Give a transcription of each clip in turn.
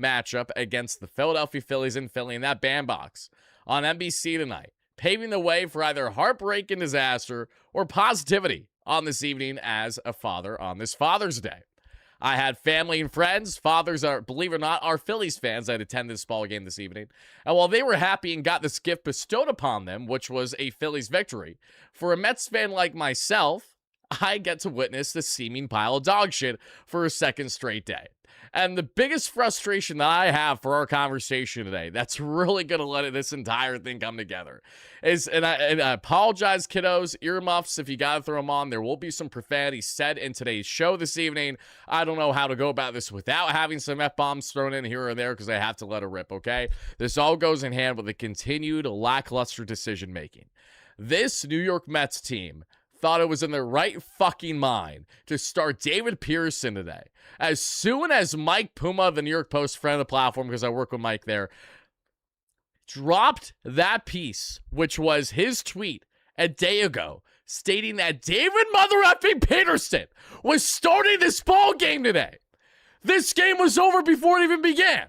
matchup against the Philadelphia Phillies in Philly in that bandbox on NBC tonight, paving the way for either heartbreak and disaster or positivity on this evening as a father on this Father's Day. I had family and friends. Fathers are, believe it or not, are Phillies fans that attended this ball game this evening. And while they were happy and got this gift bestowed upon them, which was a Phillies victory, for a Mets fan like myself, I get to witness the seeming pile of dog shit for a second straight day. And the biggest frustration that I have for our conversation today, that's really going to let this entire thing come together, is, and I apologize, kiddos, earmuffs, if you got to throw them on. There will be some profanity said in today's show this evening. I don't know how to go about this without having some F-bombs thrown in here or there because I have to let it rip, okay? This all goes in hand with the continued lackluster decision-making. This New York Mets team thought it was in their right fucking mind to start David Pearson today. As soon as Mike Puma, the New York Post, friend of the platform, because I work with Mike there, dropped that piece, which was his tweet a day ago, stating that David mother effing Peterson was starting this ball game today. This game was over before it even began.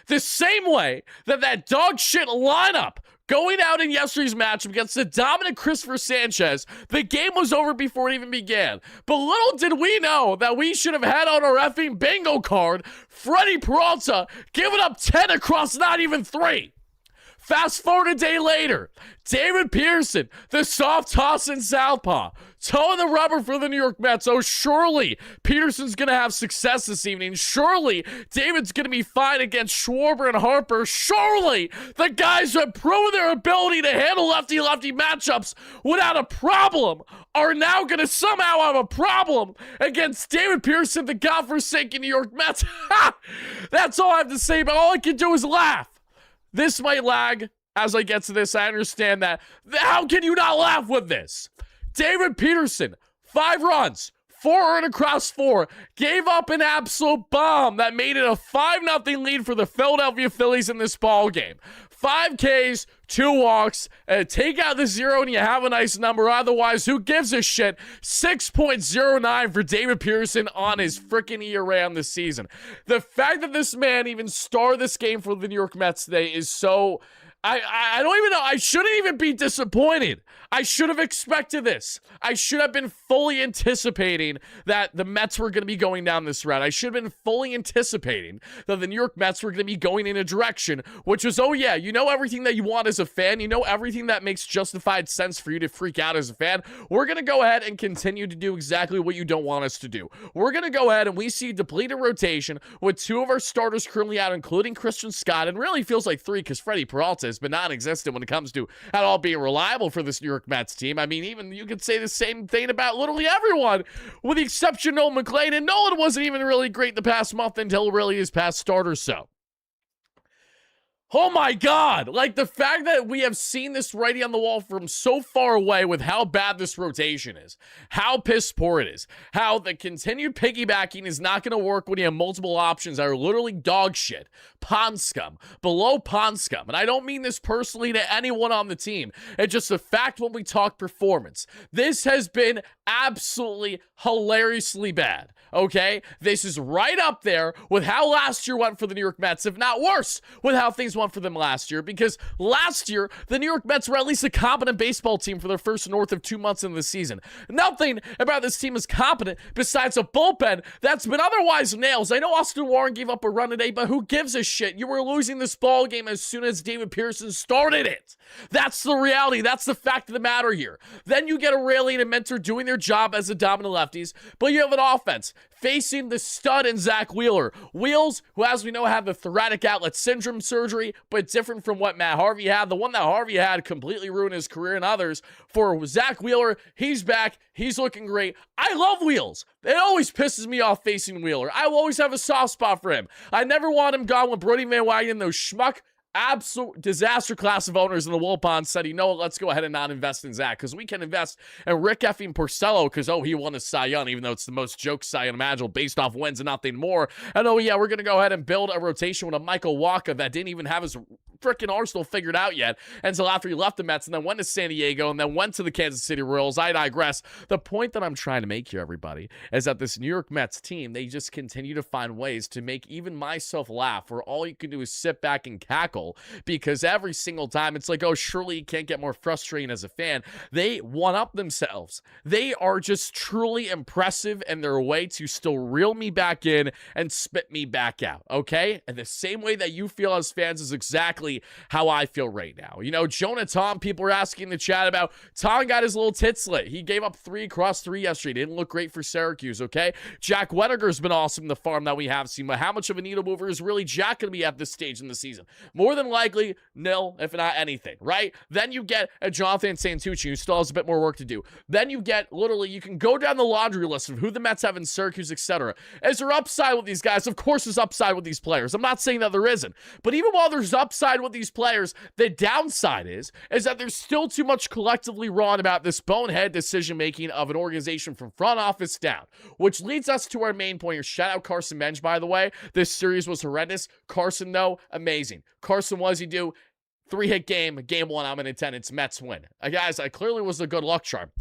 The same way that dog shit lineup going out in yesterday's matchup against the dominant Christopher Sanchez, the game was over before it even began. But little did we know that we should have had on our effing bingo card Freddie Peralta giving up 10 across not even 3. Fast forward a day later, David Pearson, the soft tossing southpaw, towing the rubber for the New York Mets. Oh, surely Peterson's going to have success this evening. Surely David's going to be fine against Schwarber and Harper. Surely the guys who have proven their ability to handle lefty-lefty matchups without a problem are now going to somehow have a problem against David Pearson, the godforsaken New York Mets. That's all I have to say, but all I can do is laugh. This might lag as I get to this. I understand that. How can you not laugh with this? David Peterson, 5 runs, 4 earned across 4, gave up an absolute bomb that made it a 5-0 lead for the Philadelphia Phillies in this ball game. 5 Ks, 2 walks, take out the 0 and you have a nice number. Otherwise, who gives a shit? 6.09 for David Pearson on his freaking ERA on the season. The fact that this man even starred this game for the New York Mets today is so... I don't even know. I shouldn't even be disappointed. I should have expected this. I should have been fully anticipating that the Mets were going to be going down this route. I should have been fully anticipating that the New York Mets were going to be going in a direction, which was, oh yeah, you know everything that you want as a fan. You know everything that makes justified sense for you to freak out as a fan. We're going to go ahead and continue to do exactly what you don't want us to do. We're going to go ahead and we see depleted rotation with 2 of our starters currently out, including Christian Scott, and really feels like 3 because Freddie Peralta has been non-existent when it comes to at all being reliable for this New York Mets team. I mean, even you could say the same thing about literally everyone, with the exception of Nolan McLean, and Nolan wasn't even really great the past month until really his past start or so. Oh my God, like the fact that we have seen this writing on the wall from so far away with how bad this rotation is, how piss poor it is, how the continued piggybacking is not going to work when you have multiple options that are literally dog shit, pond scum, below pond scum. And I don't mean this personally to anyone on the team. It's just a fact when we talk performance. This has been absolutely hilariously bad, okay? This is right up there with how last year went for the New York Mets, if not worse, with how things went for them last year, because last year, the New York Mets were at least a competent baseball team for their first north of 2 months into the season. Nothing about this team is competent besides a bullpen that's been otherwise nails. I know Austin Warren gave up a run today, but who gives a shit? You were losing this ball game as soon as David Pearson started it. That's the reality. That's the fact of the matter here. Then you get Aurelian and Mentor doing their job as the dominant lefties, but you have an offense facing the stud in Zach Wheeler. Wheels, who as we know had the thoracic outlet syndrome surgery, but different from what Matt Harvey had. The one that Harvey had completely ruined his career and others. For Zach Wheeler, he's back. He's looking great. I love Wheels. It always pisses me off facing Wheeler. I will always have a soft spot for him. I never want him gone when Brody Van Wagenen, those schmuck absolute disaster class of owners in the Wilpon said, you know what, let's go ahead and not invest in Zach, because we can invest in Rick effing Porcello, because, oh, he won a Cy Young, even though it's the most joke Cy Young imaginable based off wins and nothing more. And, oh, yeah, we're going to go ahead and build a rotation with a Michael Wacha that didn't even have his frickin' Arsenal figured out yet until after he left the Mets and then went to San Diego and then went to the Kansas City Royals. I digress. The point that I'm trying to make here, everybody, is that this New York Mets team, they just continue to find ways to make even myself laugh, where all you can do is sit back and cackle, because every single time it's like, oh, surely you can't get more frustrating as a fan. They one-up themselves. They are just truly impressive in their way to still reel me back in and spit me back out, okay? And the same way that you feel as fans is exactly how I feel right now. You know, Jonah Tom, people are asking in the chat about Tom got his little tits lit. He gave up 3 across 3 yesterday. Didn't look great for Syracuse, okay? Jack Wettiger's been awesome in the farm that we have seen, but how much of a needle mover is really Jack going to be at this stage in the season? More than likely, nil, if not anything, right? Then you get a Jonathan Santucci, who still has a bit more work to do. Then you get, literally, you can go down the laundry list of who the Mets have in Syracuse, etc. Is there upside with these guys? Of course there's upside with these players. I'm not saying that there isn't. But even while there's upside with these players, the downside is that there's still too much collectively wrong about this bonehead decision-making of an organization from front office down. Which leads us to our main point here. Shout out Carson Bench, by the way. This series was horrendous. Carson, though, amazing. Carson, what does he do? 3-hit game. Game 1, I'm in attendance. Mets win. Guys, I clearly was a good luck charm.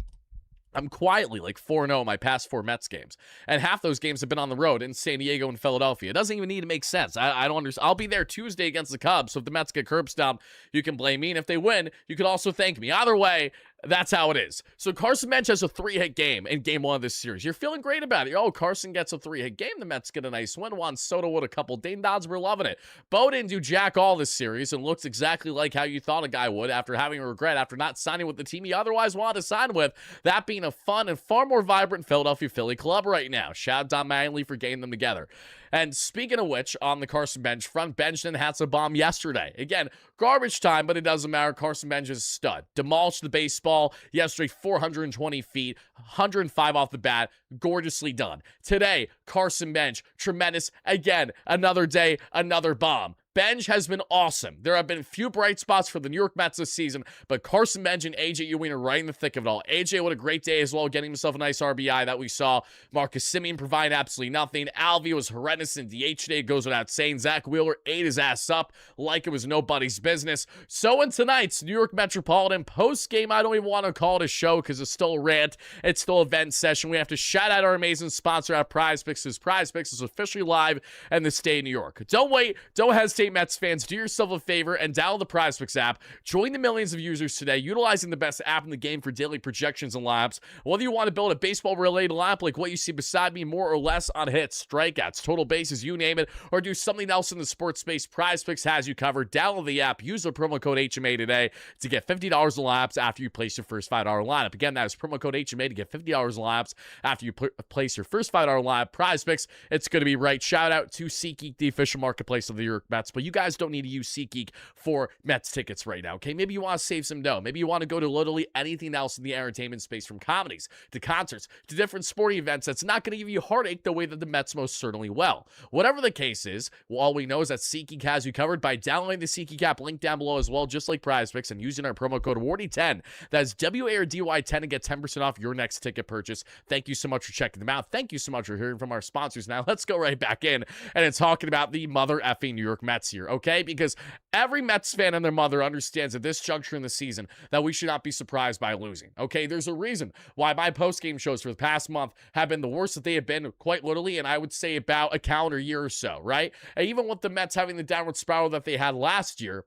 I'm quietly like 4-0 in my past 4 Mets games. And half those games have been on the road in San Diego and Philadelphia. It doesn't even need to make sense. I don't understand. I'll be there Tuesday against the Cubs. So if the Mets get curb stomped, you can blame me. And if they win, you can also thank me. Either way, that's how it is. So Carson Bench has a 3-hit game in game 1 of this series. You're feeling great about it. Oh, Carson gets a 3-hit game. The Mets get a nice win. Juan Soto with a couple ding-dongs. We're loving it. Bo didn't do jack all this series and looks exactly like how you thought a guy would after having a regret after not signing with the team he otherwise wanted to sign with. That being a fun and far more vibrant Philadelphia Philly club right now. Shout out Don Mattingly for getting them together. And speaking of which, on the Carson Bench front, Benjamin had a bomb yesterday. Again, garbage time, but it doesn't matter. Carson Bench is a stud. Demolished the baseball yesterday, 420 feet, 105 off the bat. Gorgeously done. Today, Carson Bench, tremendous. Again, another day, another bomb. Bench has been awesome. There have been few bright spots for the New York Mets this season, but Carson Bench and AJ Ewing are right in the thick of it all. AJ, what a great day as well, getting himself a nice RBI that we saw. Marcus Semien provided absolutely nothing. Alvey was horrendous in DH today, goes without saying. Zach Wheeler ate his ass up like it was nobody's business. So in tonight's New York Metropolitan post-game, I don't even want to call it a show because it's still a rant. It's still a vent session. We have to shout out our amazing sponsor at Prize Picks, because Prize Picks is officially live in the state of New York. Don't wait. Don't hesitate, Mets fans. Do yourself a favor and download the Prize Picks app. Join the millions of users today utilizing the best app in the game for daily projections and lineups. Whether you want to build a baseball-related lineup like what you see beside me, more or less on hits, strikeouts, total bases, you name it, or do something else in the sports space, Prize Picks has you covered. Download the app. Use the promo code HMA today to get $50 in lineups after you place your first $5 lineup. Again, that is promo code HMA to get $50 in lineups after you place your first $5 lineup. Prize Picks, it's going to be right. Shout out to SeatGeek, the official marketplace of the New York Mets. But you guys don't need to use SeatGeek for Mets tickets right now, okay? Maybe you want to save some dough. Maybe you want to go to literally anything else in the entertainment space, from comedies to concerts to different sporting events that's not going to give you heartache the way that the Mets most certainly will. Whatever the case is, well, all we know is that SeatGeek has you covered by downloading the SeatGeek app, link down below as well, just like Prize Picks, and using our promo code WARDY10. That's WARDY10 to get 10% off your next ticket purchase. Thank you so much for checking them out. Thank you so much for hearing from our sponsors. Now, let's go right back in and talking about the mother effing New York Mets here, okay? Because every Mets fan and their mother understands at this juncture in the season that we should not be surprised by losing. Okay, there's a reason why my post-game shows for the past month have been the worst that they have been, quite literally, and I would say about a calendar year or so, right? And even with the Mets having the downward spiral that they had last year,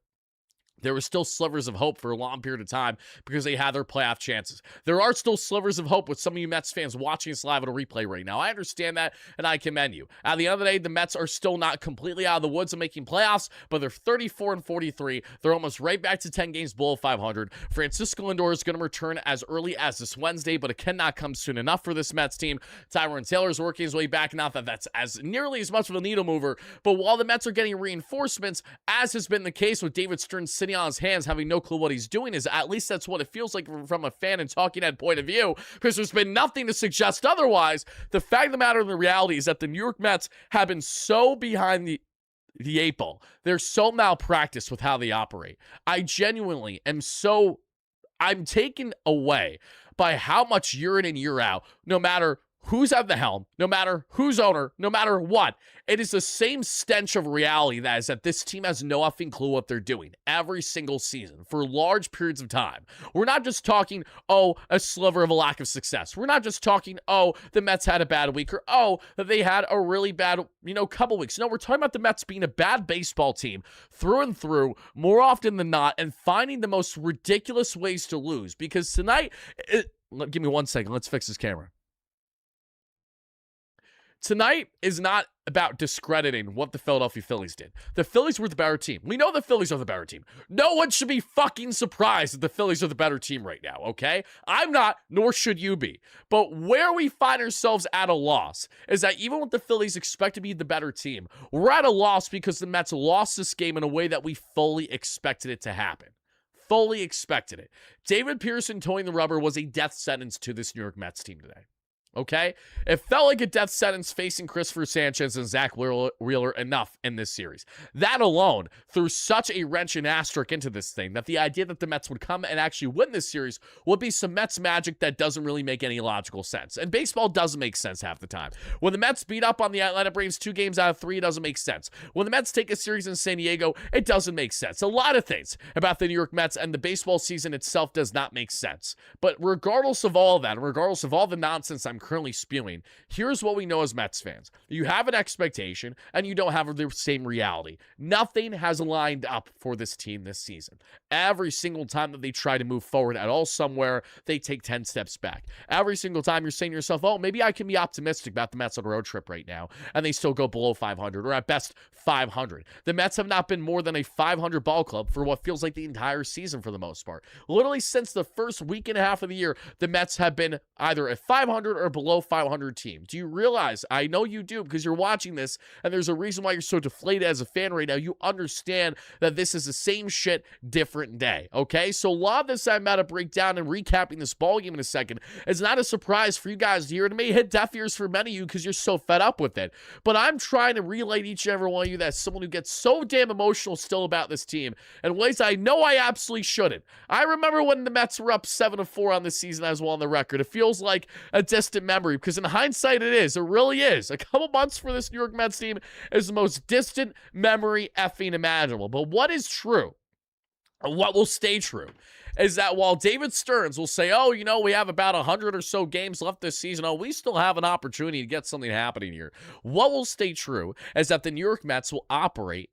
there were still slivers of hope for a long period of time because they had their playoff chances. There are still slivers of hope with some of you Mets fans watching this live at a replay right now. I understand that, and I commend you. At the end of the day, the Mets are still not completely out of the woods of making playoffs, but they're 34-43. They're almost right back to 10 games below 500. Francisco Lindor is going to return as early as this Wednesday, but it cannot come soon enough for this Mets team. Tyrone Taylor's working his way back. Not that that's as nearly as much of a needle mover, but while the Mets are getting reinforcements, as has been the case with David Stearns sitting on his hands, having no clue what he's doing, is at least that's what it feels like from a fan and talking head point of view, because there's been nothing to suggest otherwise. The fact of the matter and the reality is that the New York Mets have been so behind the 8 ball. They're so malpracticed with how they operate. I genuinely am I'm taken away by how much year in and year out, no matter who's at the helm, no matter who's owner, no matter what, it is the same stench of reality that is that this team has no effing clue what they're doing every single season for large periods of time. We're not just talking, oh, a sliver of a lack of success. We're not just talking, oh, the Mets had a bad week, or oh, that they had a really bad, couple weeks. No, we're talking about the Mets being a bad baseball team through and through more often than not, and finding the most ridiculous ways to lose. Because tonight, give me 1 second. Let's fix this camera. Tonight is not about discrediting what the Philadelphia Phillies did. The Phillies were the better team. We know the Phillies are the better team. No one should be fucking surprised that the Phillies are the better team right now, okay? I'm not, nor should you be. But where we find ourselves at a loss is that even with the Phillies expect to be the better team, we're at a loss because the Mets lost this game in a way that we fully expected it to happen. Fully expected it. David Pearson towing the rubber was a death sentence to this New York Mets team today. Okay? It felt like a death sentence facing Christopher Sanchez and Zach Wheeler enough in this series. That alone threw such a wrench and asterisk into this thing that the idea that the Mets would come and actually win this series would be some Mets magic that doesn't really make any logical sense. And baseball doesn't make sense half the time. When the Mets beat up on the Atlanta Braves 2 games out of 3, it doesn't make sense. When the Mets take a series in San Diego, it doesn't make sense. A lot of things about the New York Mets and the baseball season itself does not make sense. But regardless of all that, and regardless of all the nonsense I'm currently spewing, here's what we know as Mets fans. You have an expectation, and you don't have the same reality. Nothing has lined up for this team this season. Every single time that they try to move forward at all somewhere, they take 10 steps back. Every single time you're saying to yourself, oh, maybe I can be optimistic about the Mets on a road trip right now, and they still go below 500, or at best 500. The Mets have not been more than a 500 ball club for what feels like the entire season for the most part. Literally since the first week and a half of the year, the Mets have been either a 500 or below 500 team. Do you realize? I know you do, because you're watching this, and there's a reason why you're so deflated as a fan right now. You understand that this is the same shit, different day, okay? So a lot of this I'm about to break down and recapping this ballgame in a second is not a surprise for you guys to hear. It may hit deaf ears for many of you because you're so fed up with it. But I'm trying to relay to each and every one of you that someone who gets so damn emotional still about this team in ways I know I absolutely shouldn't. I remember when the Mets were up 7-4 on this season as well on the record. It feels like a distant memory, because in hindsight it is. It really is. A couple months for this New York Mets team is the most distant memory effing imaginable. But what is true, and what will stay true, is that while David Stearns will say, oh, we have about 100 or so games left this season, oh, we still have an opportunity to get something happening here. What will stay true is that the New York Mets will operate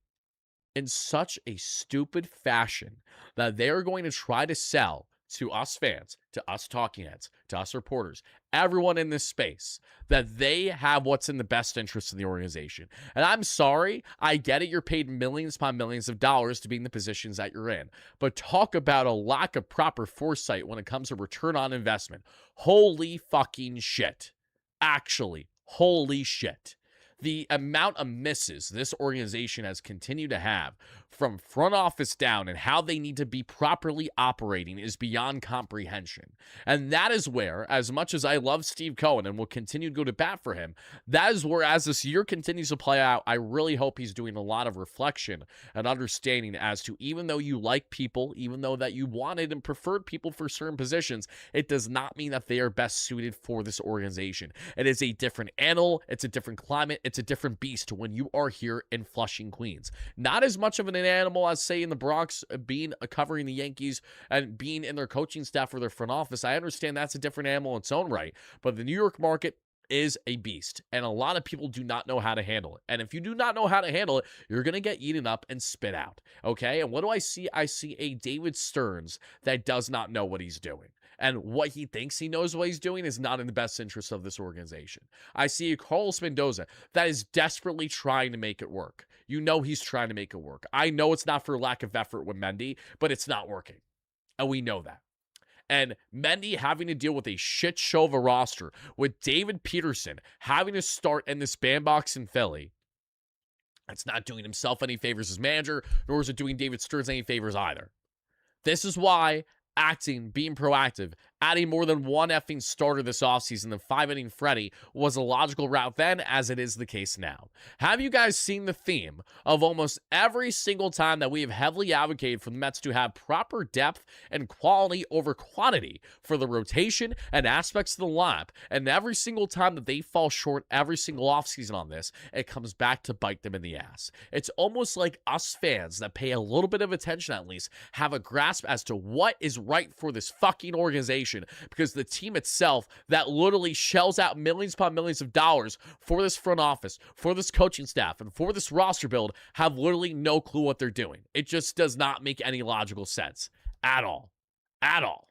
in such a stupid fashion that they are going to try to sell to us fans, to us talking heads, to us reporters, everyone in this space, that they have what's in the best interest of the organization. And I'm sorry, I get it, you're paid millions upon millions of dollars to be in the positions that you're in. But talk about a lack of proper foresight when it comes to return on investment. Holy fucking shit. Actually, holy shit. The amount of misses this organization has continued to have from front office down and how they need to be properly operating is beyond comprehension. And that is where, as much as I love Steve Cohen and will continue to go to bat for him, that is where, as this year continues to play out, I really hope he's doing a lot of reflection and understanding as to, even though you like people, even though that you wanted and preferred people for certain positions, it does not mean that they are best suited for this organization. It is a different animal, it's a different climate, it's a different beast when you are here in Flushing, Queens. Not as much of an animal as, say, in the Bronx, being covering the Yankees and being in their coaching staff or their front office. I understand that's a different animal in its own right, but the New York market is a beast, and a lot of people do not know how to handle it. And if you do not know how to handle it, you're going to get eaten up and spit out, okay? And what do I see? I see a David Stearns that does not know what he's doing. And what he thinks he knows what he's doing is not in the best interest of this organization. I see a Carlos Mendoza that is desperately trying to make it work. You know he's trying to make it work. I know it's not for lack of effort with Mendy, but it's not working. And we know that. And Mendy having to deal with a shit show of a roster, with David Peterson having to start in this bandbox in Philly, it's not doing himself any favors as manager, nor is it doing David Stearns any favors either. This is why acting, being proactive, adding more than one effing starter this offseason than 5-inning Freddie was a logical route then, as it is the case now. Have you guys seen the theme of almost every single time that we have heavily advocated for the Mets to have proper depth and quality over quantity for the rotation and aspects of the lineup, and every single time that they fall short every single offseason on this, it comes back to bite them in the ass. It's almost like us fans that pay a little bit of attention at least have a grasp as to what is right for this fucking organization, because the team itself that literally shells out millions upon millions of dollars for this front office, for this coaching staff, and for this roster build have literally no clue what they're doing. It just does not make any logical sense at all. At all.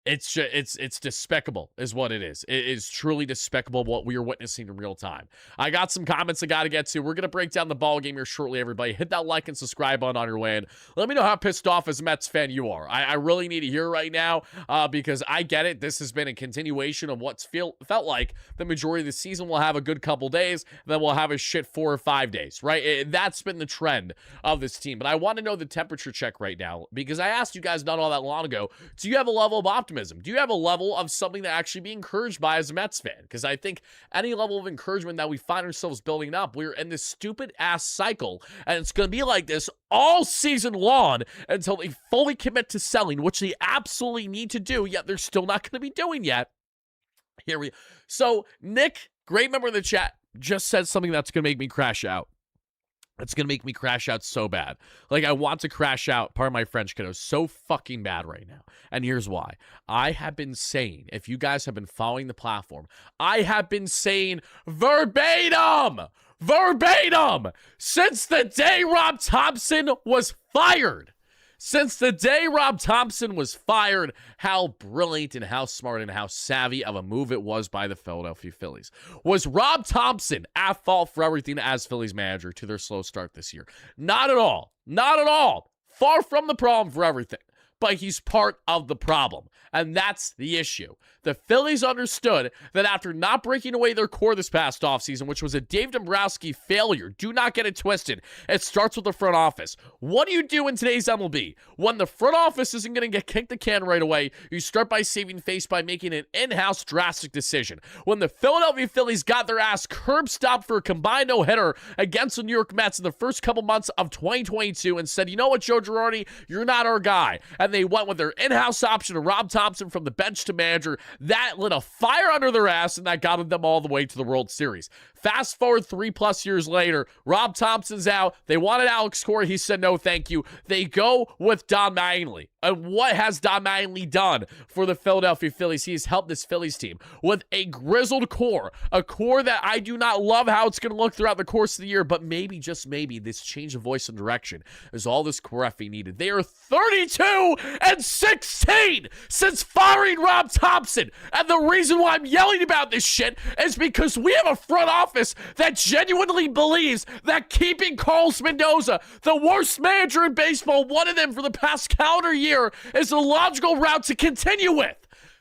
It's despicable is what it is. It is truly despicable what we are witnessing in real time. I got some comments I got to get to. We're going to break down the ball game here shortly, everybody. Hit that like and subscribe button on your way in. Let me know how pissed off as a Mets fan you are. I really need to hear right now because I get it. This has been a continuation of what's felt like the majority of the season. We'll have a good couple days, then we'll have a shit 4 or 5 days, right? That's been the trend of this team. But I want to know the temperature check right now because I asked you guys not all that long ago, do you have a level of optimism? Do you have a level of something to actually be encouraged by as a Mets fan? Because I think any level of encouragement that we find ourselves building up, we're in this stupid-ass cycle, and it's going to be like this all season long until they fully commit to selling, which they absolutely need to do, yet they're still not going to be doing yet. So, Nick, great member of the chat, just said something that's going to make me crash out. It's going to make me crash out so bad. Like, I want to crash out, pardon my French, kiddo, so fucking bad right now. And here's why. I have been saying, if you guys have been following the platform, I have been saying verbatim, since the day Rob Thompson was fired. Since the day Rob Thompson was fired, how brilliant and how smart and how savvy of a move it was by the Philadelphia Phillies. Was Rob Thompson at fault for everything as Phillies manager to their slow start this year? Not at all. Not at all. Far from the problem for everything. But he's part of the problem. And that's the issue. The Phillies understood that after not breaking away their core this past offseason, which was a Dave Dombrowski failure, do not get it twisted, it starts with the front office. What do you do in today's MLB? When the front office isn't going to get kicked the can right away, you start by saving face by making an in-house drastic decision. When the Philadelphia Phillies got their ass curb stomped for a combined no-hitter against the New York Mets in the first couple months of 2022 and said, you know what, Joe Girardi, you're not our guy. And they went with their in-house option of Rob Thompson from the bench to manager. That lit a fire under their ass, and that got them all the way to the World Series. Fast forward 3+ years later, Rob Thompson's out. They wanted Alex Cora. He said no, thank you. They go with Don Mattingly. And what has Don Mattingly done for the Philadelphia Phillies? He has helped this Phillies team with a grizzled core, a core that I do not love how it's going to look throughout the course of the year, but maybe, just maybe, this change of voice and direction is all this core effing needed. They are 32-16 since firing Rob Thompson. And the reason why I'm yelling about this shit is because we have a front office that genuinely believes that keeping Carlos Mendoza, the worst manager in baseball, one of them for the past calendar year, is the logical route to continue with.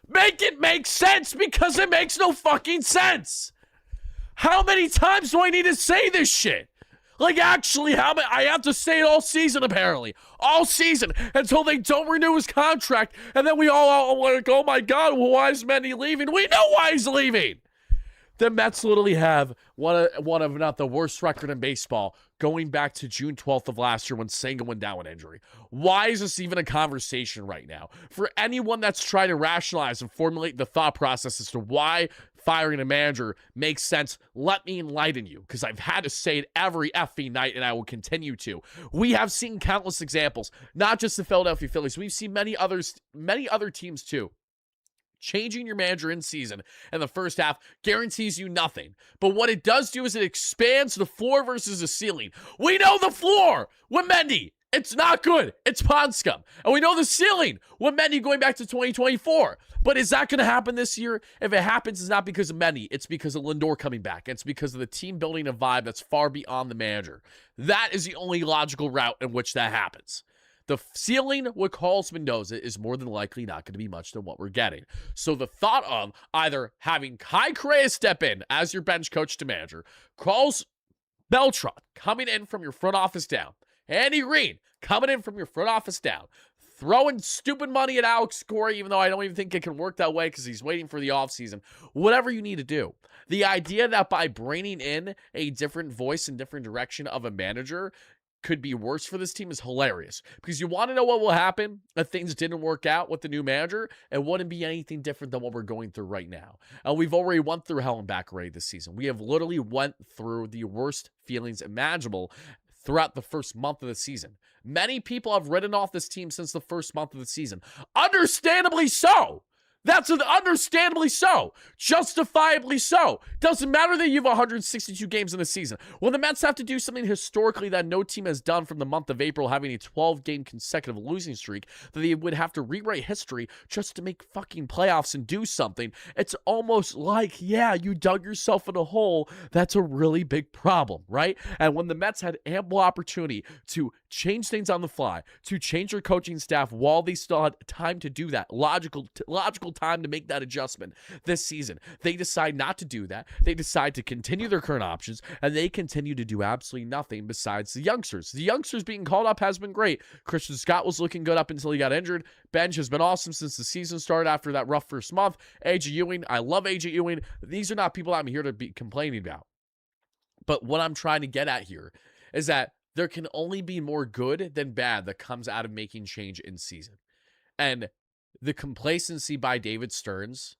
Make it make sense, because it makes no fucking sense. How many times do I need to say this shit? Like, actually, how many? I have to say it all season, apparently. All season, until they don't renew his contract, and then we all like, oh my God, why is Mendy leaving? We know why he's leaving. The Mets literally have one of not the worst record in baseball, going back to June 12th of last year when Senga went down with injury. Why is this even a conversation right now? For anyone that's trying to rationalize and formulate the thought process as to why firing a manager makes sense, let me enlighten you, because I've had to say it every effing night, and I will continue to. We have seen countless examples, not just the Philadelphia Phillies. We've seen many other teams too. Changing your manager in season in the first half guarantees you nothing. But what it does do is it expands the floor versus the ceiling. We know the floor with Mendy. It's not good. It's pond scum. And we know the ceiling with Mendy going back to 2024. But is that going to happen this year? If it happens, it's not because of Mendy. It's because of Lindor coming back. It's because of the team building a vibe that's far beyond the manager. That is the only logical route in which that happens. The ceiling with Carlos Mendoza is more than likely not going to be much than what we're getting. So the thought of either having Kai Correa step in as your bench coach to manager, Carlos Beltran coming in from your front office down, Andy Green coming in from your front office down, throwing stupid money at Alex Cora, even though I don't even think it can work that way because he's waiting for the offseason. Whatever you need to do. The idea that by bringing in a different voice and different direction of a manager could be worse for this team is hilarious. Because you want to know what will happen if things didn't work out with the new manager? It wouldn't be anything different than what we're going through right now. And we've already went through hell and back already this season. We have literally went through the worst feelings imaginable throughout the first month of the season. Many people have written off this team since the first month of the season. Understandably so. That's understandably so. Justifiably so. Doesn't matter that you have 162 games in the season. When the Mets have to do something historically that no team has done from the month of April, having a 12-game consecutive losing streak, that they would have to rewrite history just to make fucking playoffs and do something, it's almost like, yeah, you dug yourself in a hole. That's a really big problem, right? And when the Mets had ample opportunity to change things on the fly, to change their coaching staff while they still had time to do that, logical time to make that adjustment this season, they decide not to do that. They decide to continue their current options, and they continue to do absolutely nothing besides the youngsters. The youngsters being called up has been great. Christian Scott was looking good up until he got injured. Bench has been awesome since the season started after that rough first month. AJ Ewing, I love AJ Ewing. These are not people I'm here to be complaining about. But what I'm trying to get at here is that there can only be more good than bad that comes out of making change in season. And the complacency by David Stearns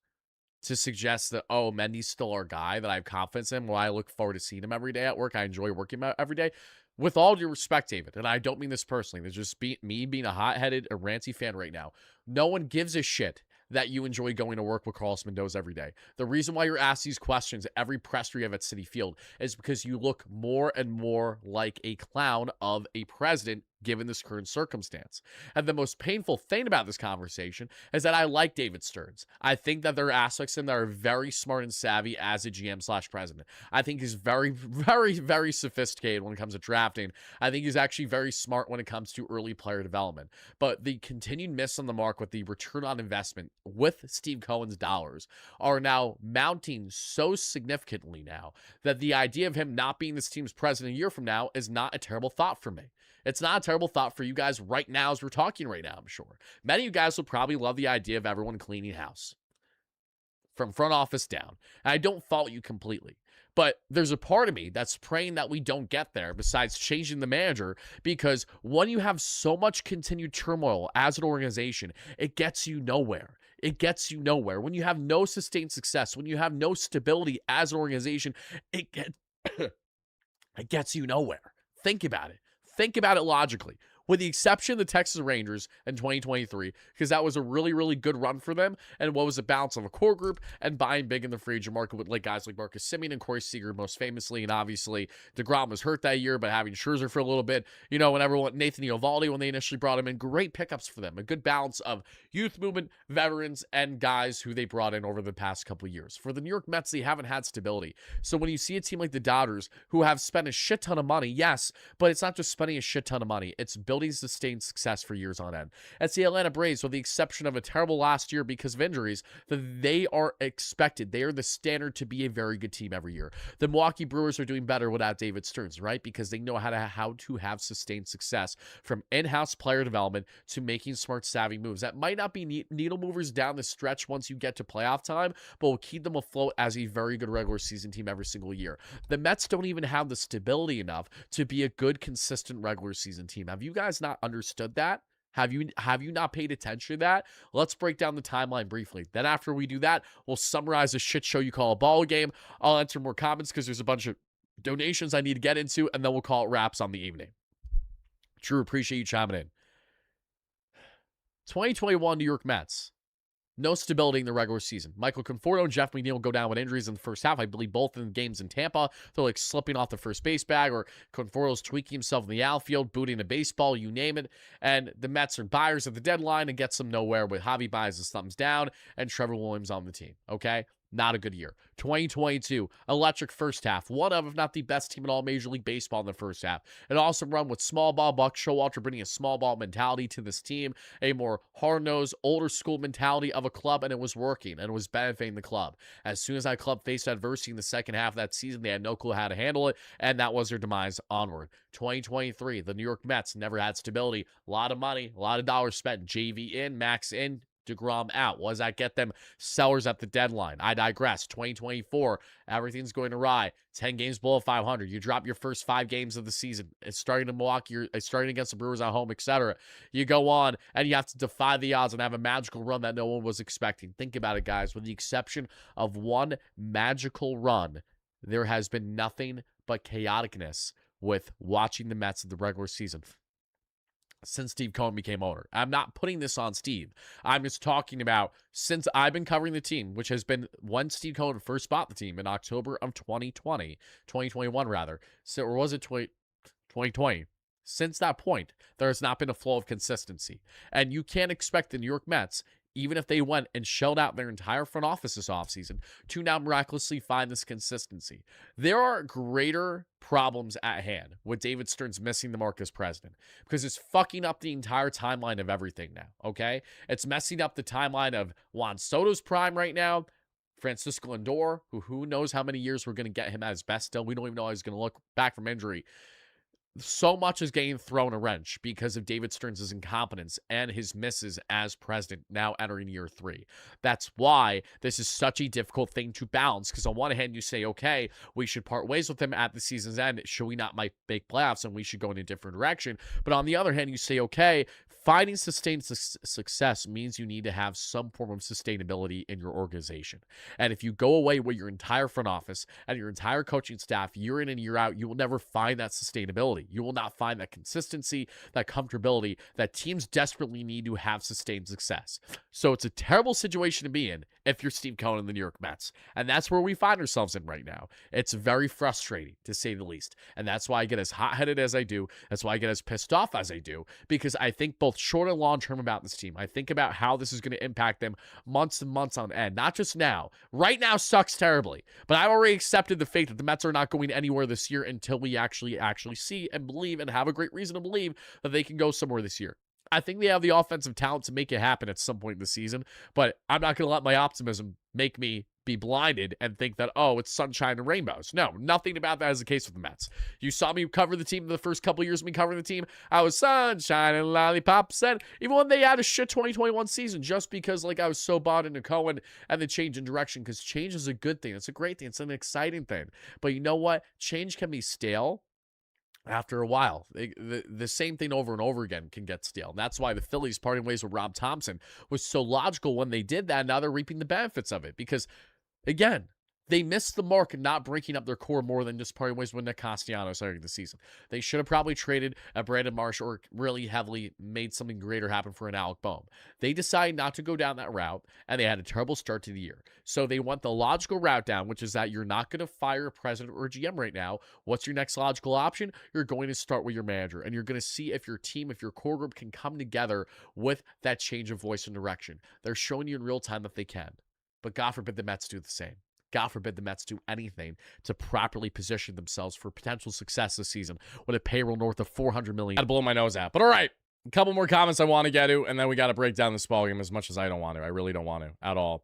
to suggest that, oh, Mendy's still our guy, that I have confidence in, well, I look forward to seeing him every day at work. I enjoy working every day. With all due respect, David, and I don't mean this personally, there's just me being a hot-headed, a ranty fan right now. No one gives a shit that you enjoy going to work with Carlos Mendoza every day. The reason why you're asked these questions at every presser you have at Citi Field is because you look more and more like a clown of a president given this current circumstance. And the most painful thing about this conversation is that I like David Stearns. I think that there are aspects in that are very smart and savvy as a GM/president. I think he's very, very, very sophisticated when it comes to drafting. I think he's actually very smart when it comes to early player development. But the continued miss on the mark with the return on investment with Steve Cohen's dollars are now mounting so significantly now that the idea of him not being this team's president a year from now is not a terrible thought for me. It's not a terrible thought for you guys right now as we're talking right now, I'm sure. Many of you guys will probably love the idea of everyone cleaning house from front office down. And I don't fault you completely. But there's a part of me that's praying that we don't get there besides changing the manager, because when you have so much continued turmoil as an organization, it gets you nowhere. It gets you nowhere. When you have no sustained success, when you have no stability as an organization, it gets you nowhere. Think about it. Think about it logically. With the exception of the Texas Rangers in 2023, because that was a really, really good run for them, and what was a balance of a core group and buying big in the free agent market with like guys like Marcus Semien and Corey Seager most famously, and obviously DeGrom was hurt that year, but having Scherzer for a little bit, you know, whenever Nathan Eovaldi, when they initially brought him in, great pickups for them, a good balance of youth movement, veterans, and guys who they brought in over the past couple of years. For the New York Mets, they haven't had stability. So when you see a team like the Dodgers, who have spent a shit ton of money, yes, but it's not just spending a shit ton of money, it's building sustained success for years on end. It's the Atlanta Braves, with the exception of a terrible last year because of injuries, that they are expected. They are the standard to be a very good team every year. The Milwaukee Brewers are doing better without David Stearns, right? Because they know how to have sustained success, from in-house player development to making smart, savvy moves that might not be needle movers down the stretch once you get to playoff time, but will keep them afloat as a very good regular season team every single year. The Mets don't even have the stability enough to be a good, consistent regular season team. Have you guys not understood that? Have you not paid attention to that? Let's break down the timeline briefly. Then after we do that, we'll summarize a shit show you call a ball game. I'll answer more comments because there's a bunch of donations I need to get into, and then we'll call it wraps on the evening. True, appreciate you chiming in. 2021 New York Mets. No stability in the regular season. Michael Conforto and Jeff McNeil go down with injuries in the first half. I believe both in the games in Tampa. They're like slipping off the first base bag, or Conforto's tweaking himself in the outfield, booting a baseball, you name it. And the Mets are buyers at the deadline and gets them nowhere with Javi buys his thumbs down and Trevor Williams on the team. Okay? not a good year. 2022, electric first half. One of, if not the best team in all Major League Baseball in the first half. An awesome run with small ball Buck Showalter bringing a small ball mentality to this team, a more hard-nosed, older school mentality of a club, and it was working, and it was benefiting the club. As soon as that club faced adversity in the second half of that season, they had no clue how to handle it, and that was their demise onward. 2023, the New York Mets never had stability. A lot of money, a lot of dollars spent. JV in, Max in, DeGrom out. What does that get them? Sellers at the deadline. I digress. 2024, everything's going awry. 10 games below 500. You drop your first 5 games of the season. It's starting to Milwaukee. It's starting against the Brewers at home, etc. You go on, and you have to defy the odds and have a magical run that no one was expecting. Think about it, guys. With the exception of one magical run, there has been nothing but chaoticness with watching the Mets in the regular season since Steve Cohen became owner. I'm not putting this on Steve. I'm just talking about since I've been covering the team, which has been when Steve Cohen first bought the team in October of 2021 rather. So, or was it 2020? Since that point, there has not been a flow of consistency. And you can't expect the New York Mets, even if they went and shelled out their entire front office this offseason, to now miraculously find this consistency. There are greater problems at hand with David Stearns missing the mark as president because it's fucking up the entire timeline of everything now, okay? It's messing up the timeline of Juan Soto's prime right now, Francisco Lindor, who knows how many years we're going to get him at his best still. We don't even know how he's going to look back from injury. So much is getting thrown a wrench because of David Stearns' incompetence and his misses as president now entering year 3. That's why this is such a difficult thing to balance, because on one hand you say, okay, we should part ways with him at the season's end. Should we not make playoffs and we should go in a different direction? But on the other hand, you say, okay, finding sustained success means you need to have some form of sustainability in your organization. And if you go away with your entire front office and your entire coaching staff year in and year out, you will never find that sustainability. You will not find that consistency, that comfortability that teams desperately need to have sustained success. So it's a terrible situation to be in if you're Steve Cohen and the New York Mets. And that's where we find ourselves in right now. It's very frustrating, to say the least. And that's why I get as hot-headed as I do. That's why I get as pissed off as I do, because I think both short and long term about this team. I think about how this is going to impact them months and months on end, not just now. Right now sucks terribly, but I've already accepted the fate that the Mets are not going anywhere this year until we actually see and believe and have a great reason to believe that they can go somewhere this year. I think they have the offensive talent to make it happen at some point this season, but I'm not going to let my optimism make me be blinded and think that, oh, it's sunshine and rainbows. No, nothing about that is the case with the Mets. You saw me cover the team the first couple of years of me covering the team. I was sunshine and lollipops. And even when they had a shit 2021 season, just because like I was so bought into Cohen and the change in direction, because change is a good thing. It's a great thing. It's an exciting thing. But you know what? Change can be stale. After a while, the same thing over and over again can get stale. And that's why the Phillies parting ways with Rob Thompson was so logical when they did that. Now they're reaping the benefits of it because, again, they missed the mark in not breaking up their core more than just parting ways with Nick Castellanos starting the season. They should have probably traded a Brandon Marsh or really heavily made something greater happen for an Alec Bohm. They decided not to go down that route, and they had a terrible start to the year. So they went the logical route down, which is that you're not going to fire a president or a GM right now. What's your next logical option? You're going to start with your manager, and you're going to see if your team, if your core group can come together with that change of voice and direction. They're showing you in real time that they can. But God forbid the Mets do the same. God forbid the Mets do anything to properly position themselves for potential success this season with a payroll north of $400 million. I'd blow my nose out. But all right, a couple more comments I want to get to, and then we got to break down this ballgame as much as I don't want to. I really don't want to at all.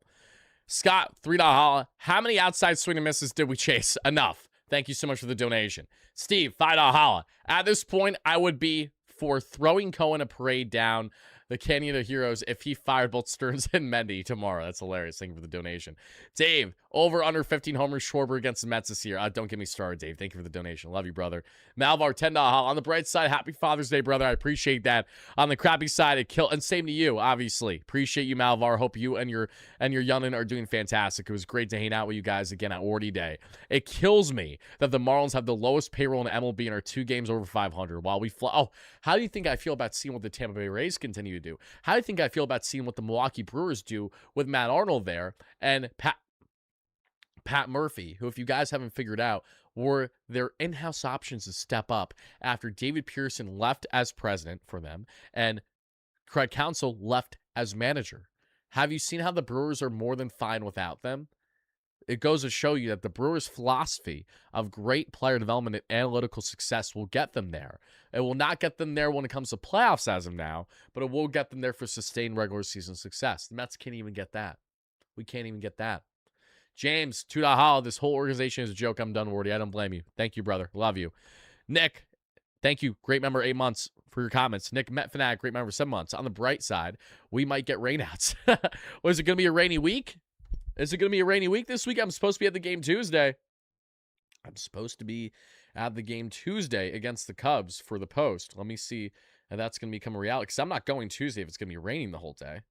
Scott, $3 holla. How many outside swing and misses did we chase? Enough. Thank you so much for the donation. Steve, $5 holla. At this point, I would be for throwing Cohen a parade down the Canyon of Heroes if he fired both Stearns and Mendy tomorrow. That's hilarious. Thank you for the donation. Dave, over under 15 homers Schwarber against the Mets this year. Don't get me started, Dave. Thank you for the donation. Love you, brother. Malvar, $10 holla. On the bright side, happy Father's Day, brother. I appreciate that. On the crappy side, and same to you, obviously. Appreciate you, Malvar. Hope you and your youngin are doing fantastic. It was great to hang out with you guys again at Wardy Day. It kills me that the Marlins have the lowest payroll in MLB and are 2 games over 500 while we fly. Oh, how do you think I feel about seeing what the Tampa Bay Rays continue to do? How do you think I feel about seeing what the Milwaukee Brewers do with Matt Arnold there and Pat Murphy, who, if you guys haven't figured out, were their in-house options to step up after David Pearson left as president for them and Craig Counsell left as manager? Have you seen how the Brewers are more than fine without them? It goes to show you that the Brewers' philosophy of great player development and analytical success will get them there. It will not get them there when it comes to playoffs as of now, but it will get them there for sustained regular season success. The Mets can't even get that. We can't even get that. James, $2. This whole organization is a joke. I'm done, Wardy. I don't blame you. Thank you, brother. Love you. Nick, thank you. Great member, 8 months for your comments. Nick Met Fanatic, great member, 7 months. On the bright side, we might get rainouts. Was it going to be a rainy week? Is it going to be a rainy week this week? I'm supposed to be at the game Tuesday. I'm supposed to be at the game Tuesday against the Cubs for the Post. Let me see if that's going to become a reality, because I'm not going Tuesday if it's going to be raining the whole day.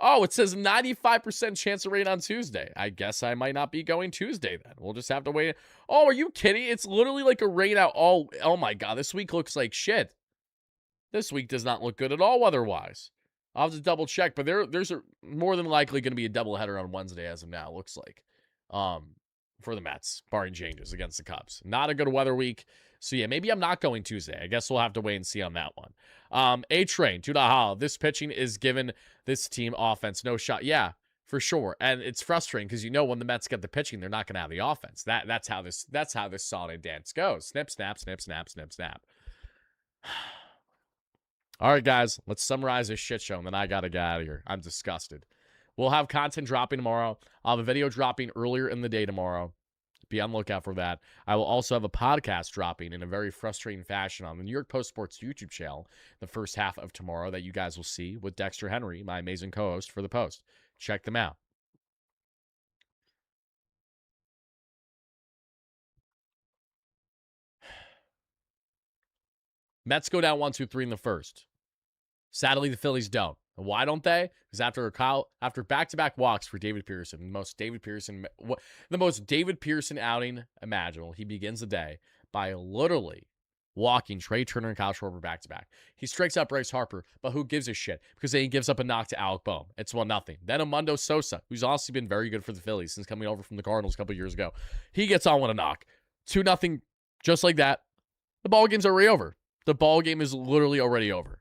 Oh, it says 95% chance of rain on Tuesday. I guess I might not be going Tuesday then. We'll just have to wait. Oh, are you kidding? It's literally like a rain out. Oh my God. This week looks like shit. This week does not look good at all weather-wise. I'll have to double check, but there's more than likely going to be a doubleheader on Wednesday as of now, looks like, for the Mets, barring changes against the Cubs. Not a good weather week. So, yeah, maybe I'm not going Tuesday. I guess we'll have to wait and see on that one. A-Train, $2. This pitching is giving this team offense no shot. Yeah, for sure. And it's frustrating because when the Mets get the pitching, they're not going to have the offense. That's how this solid dance goes. Snip, snap, snip, snap, snip, snap. All right, guys, let's summarize this shit show, and then I got to get out of here. I'm disgusted. We'll have content dropping tomorrow. I'll have a video dropping earlier in the day tomorrow. Be on the lookout for that. I will also have a podcast dropping in a very frustrating fashion on the New York Post Sports YouTube channel the first half of tomorrow that you guys will see with Dexter Henry, my amazing co-host for the Post. Check them out. Mets go down 1-2-3 in the first. Sadly, the Phillies don't. And why don't they? Because after back-to-back walks for David Pearson, the most David Pearson outing imaginable, he begins the day by literally walking Trey Turner and Kyle Schwarber back-to-back. He strikes out Bryce Harper, but who gives a shit? Because then he gives up a knock to Alec Boehm. It's 1-0. Then Amundo Sosa, who's also been very good for the Phillies since coming over from the Cardinals a couple years ago. He gets on with a knock. 2-0, just like that. The ball game's already over. The ball game is literally already over.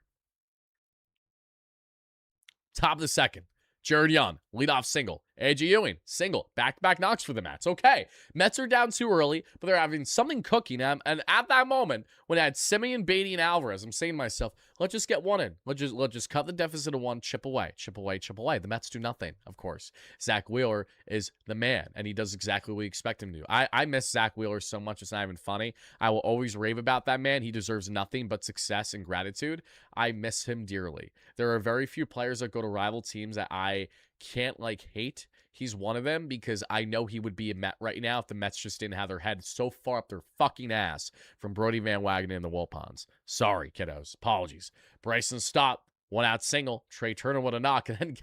Top of the second, Jared Young, leadoff single. A.J. Ewing, single. Back-to-back knocks for the Mets. Okay, Mets are down too early, but they're having something cooking. And at that moment, when I had Semien, Beatty, and Alvarez, I'm saying to myself, let's just get one in. Let's just cut the deficit of one, chip away, chip away, chip away. The Mets do nothing, of course. Zach Wheeler is the man, and he does exactly what we expect him to do. I miss Zach Wheeler so much, it's not even funny. I will always rave about that man. He deserves nothing but success and gratitude. I miss him dearly. There are very few players that go to rival teams that I can't hate. He's one of them because I know he would be a Met right now if the Mets just didn't have their head so far up their fucking ass from Brody Van Wagenen and the Wilpons. Sorry, kiddos. Apologies. Bryson Stott, 1-out single. Trey Turner with a knock. And then,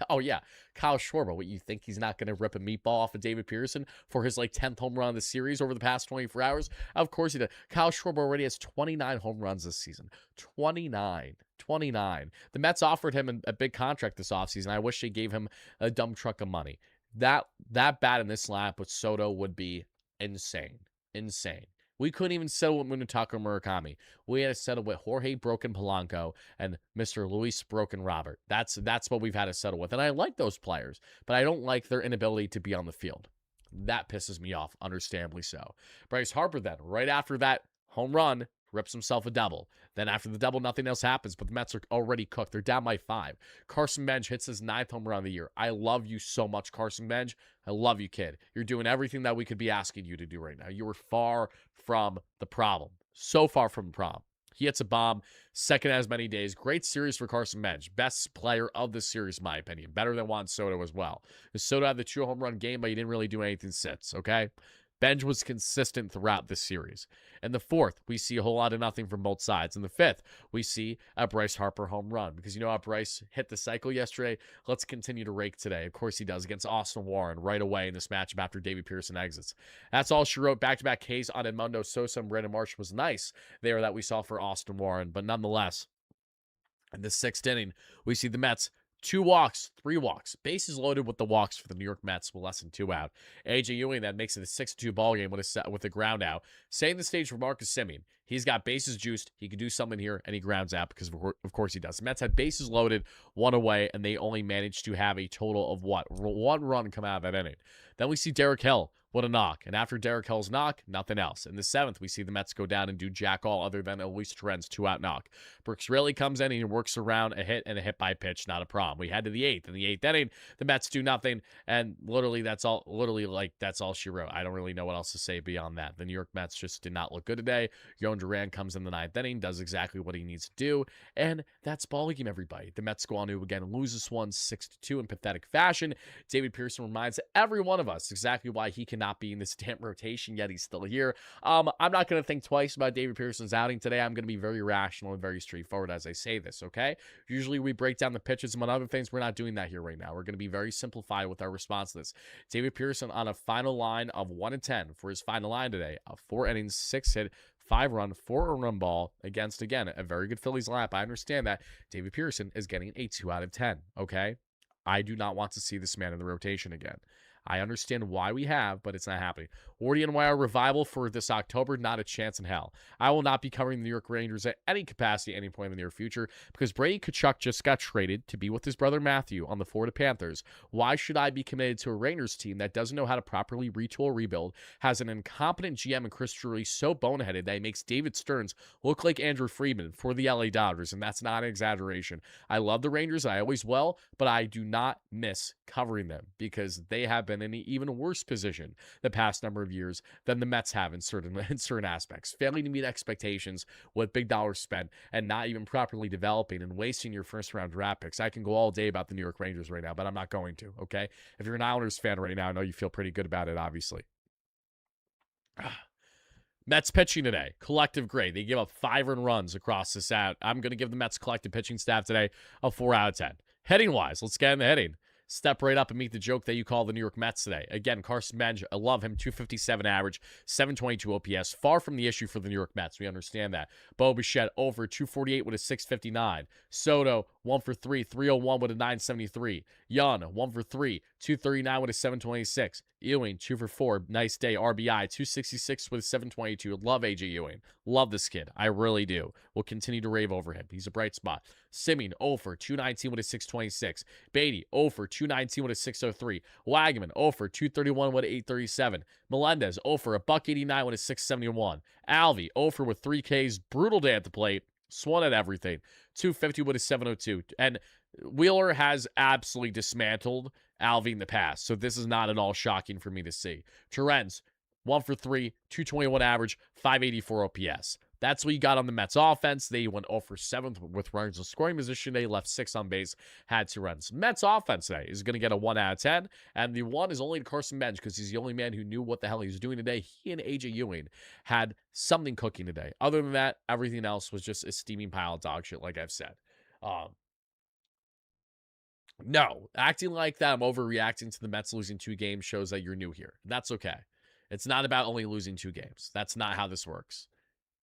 Kyle Schwarber. What, you think he's not going to rip a meatball off of David Pearson for his 10th home run of the series over the past 24 hours? Of course he did. Kyle Schwarber already has 29 home runs this season. 29. The Mets offered him a big contract this offseason. I wish they gave him a dumb truck of money. That bat in this lineup with Soto would be insane. We couldn't even settle with Munetaka Murakami. We had to settle with Jorge Broken Polanco and Mr. Luis Broken Robert. That's what we've had to settle with. And I like those players, but I don't like their inability to be on the field. That pisses me off, understandably so. Bryce Harper then, right after that home run, rips himself a double. Then after the double, nothing else happens, but the Mets are already cooked. They're down by 5. Carson Bench hits his 9th home run of the year. I love you so much, Carson Bench. I love you, kid. You're doing everything that we could be asking you to do right now. You were far from the problem. So far from the problem. He hits a bomb, second as many days. Great series for Carson Bench. Best player of the series, in my opinion. Better than Juan Soto as well. Soto had the 2 home run game, but he didn't really do anything since, okay? Bench was consistent throughout this series. In the 4th, we see a whole lot of nothing from both sides. In the 5th, we see a Bryce Harper home run. Because you know how Bryce hit the cycle yesterday? Let's continue to rake today. Of course he does, against Austin Warren right away in this matchup after David Pearson exits. That's all she wrote. Back-to-back Ks on Edmundo Sosa and Brandon Marsh was nice there that we saw for Austin Warren. But nonetheless, in the 6th inning, we see the Mets 2 walks, 3 walks. Bases loaded with the walks for the New York Mets with less than 2 out. A.J. Ewing then makes it a 6-2 ball game with a ground out. Setting the stage for Marcus Semien. He's got bases juiced. He could do something here, and he grounds out because, of course, he does. The Mets had bases loaded, 1 away, and they only managed to have a total of 1 run come out of that inning. Then we see Derek Hill with a knock. And after Derek Hill's knock, nothing else. In the 7th, we see the Mets go down and do jack all other than Luis Torrens 2-out knock. Brooks Raley comes in and he works around a hit and a hit by pitch, not a problem. We head to the 8th. In the 8th inning, the Mets do nothing. And literally, that's all. Literally, that's all she wrote. I don't really know what else to say beyond that. The New York Mets just did not look good today. Yoan Duran comes in the 9th inning, does exactly what he needs to do. And that's ball game, everybody. The Mets go on to again lose this one 6-2 in pathetic fashion. David Pearson reminds every one of us exactly why he cannot be in this damn rotation, yet he's still here. I'm not going to think twice about David Pearson's outing today. I'm going to be very rational and very straightforward as I say this, okay? Usually we break down the pitches and other things. We're not doing that here right now. We're going to be very simplified with our response to this. David Pearson on a final line of 1-10 for his final line today. 4 innings, 6 hit, 5-run, 4-run ball against, again, a very good Phillies lineup. I understand that. David Pearson is getting a 2 out of 10, okay? I do not want to see this man in the rotation again. I understand why we have, but it's not happening. WardyNYM revival for this October, not a chance in hell. I will not be covering the New York Rangers at any capacity at any point in the near future because Brady Tkachuk just got traded to be with his brother Matthew on the Florida Panthers. Why should I be committed to a Rangers team that doesn't know how to properly retool or rebuild, has an incompetent GM and Chris Drury so boneheaded that he makes David Stearns look like Andrew Friedman for the LA Dodgers, and that's not an exaggeration. I love the Rangers, I always will, but I do not miss covering them because they have been in an even worse position the past number of years than the Mets have in certain aspects. Failing to meet expectations with big dollars spent and not even properly developing and wasting your first-round draft picks. I can go all day about the New York Rangers right now, but I'm not going to, okay? If you're an Islanders fan right now, I know you feel pretty good about it, obviously. Mets pitching today, collective grade. They give up 5 earned runs across this out. I'm going to give the Mets collective pitching staff today a 4 out of 10. Hitting-wise, let's get in the hitting. Step right up and meet the joke that you call the New York Mets today. Again, Carson Bench, I love him, 257 average, 722 OPS. Far from the issue for the New York Mets. We understand that. Bo Bichette over 248 with a 659. Soto, 1 for 3, 301 with a 973. Young, 1 for 3, 239 with a 726. Ewing, 2 for 4, nice day. RBI, 266 with a 722. Love AJ Ewing. Love this kid. I really do. We'll continue to rave over him. He's a bright spot. Simming, 0 for 219 with a 626. Beatty, 0 for 219 with a 603. Wagman, 0 for 231 with a 837. Melendez, 0 for a $189 with a 671. Alvey, 0 for with 3 Ks. Brutal day at the plate. Swung at everything. 250 with a 702. And Wheeler has absolutely dismantled Alvey in the past, so this is not at all shocking for me to see. Torrens, 1 for 3, 221 average, 584 OPS. That's what you got on the Mets offense. They went 0 for 7 with runners in scoring position. They left 6 on base, had 2 runs. Mets offense today is going to get a 1 out of 10, and the 1 is only to Carson Bench because he's the only man who knew what the hell he was doing today. He and AJ Ewing had something cooking today. Other than that, everything else was just a steaming pile of dog shit, like I've said. No, acting like that I'm overreacting to the Mets losing 2 games shows that you're new here. That's okay. It's not about only losing 2 games. That's not how this works.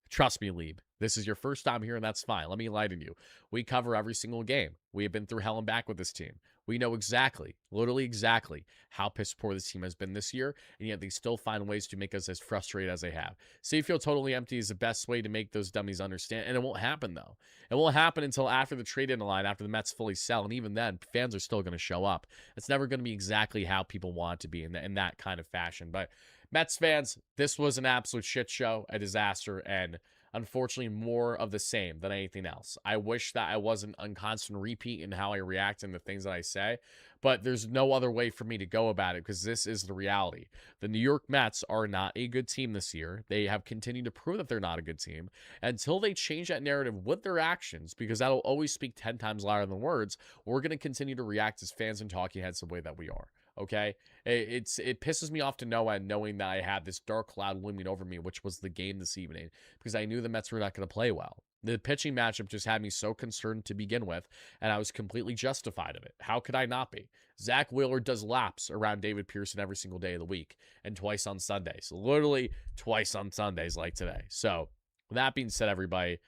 Trust me, Lieb. This is your first time here, and that's fine. Let me enlighten you. We cover every single game. We have been through hell and back with this team. We know exactly, literally exactly, how piss poor this team has been this year, and yet they still find ways to make us as frustrated as they have. So you feel totally empty is the best way to make those dummies understand, and it won't happen, though. It won't happen until after the trade deadline, after the Mets fully sell, and even then, fans are still going to show up. It's never going to be exactly how people want it to be in that kind of fashion. But Mets fans, this was an absolute shit show, a disaster, and unfortunately more of the same than anything else. I wish that I wasn't on constant repeat in how I react and the things that I say, but there's no other way for me to go about it because this is the reality. The New York Mets are not a good team this year. They have continued to prove that they're not a good team until they change that narrative with their actions, because that'll always speak 10 times louder than words. We're going to continue to react as fans and talking heads the way that we are. Okay, it pisses me off to no end knowing that I had this dark cloud looming over me, which was the game this evening, because I knew the Mets were not going to play well. The pitching matchup just had me so concerned to begin with, and I was completely justified of it. How could I not be? Zach Wheeler does laps around David Pearson every single day of the week, and twice on Sundays. Literally twice on Sundays like today. So, with that being said, everybody,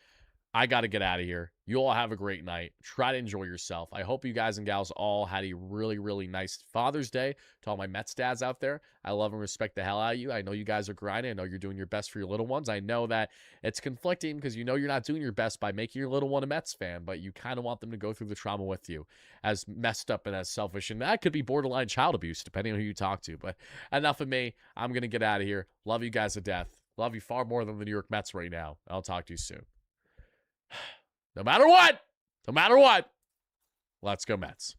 I got to get out of here. You all have a great night. Try to enjoy yourself. I hope you guys and gals all had a really, really nice Father's Day. To all my Mets dads out there, I love and respect the hell out of you. I know you guys are grinding. I know you're doing your best for your little ones. I know that it's conflicting because you know you're not doing your best by making your little one a Mets fan, but you kind of want them to go through the trauma with you, as messed up and as selfish. And that could be borderline child abuse, depending on who you talk to. But enough of me. I'm going to get out of here. Love you guys to death. Love you far more than the New York Mets right now. I'll talk to you soon. No matter what, let's go Mets.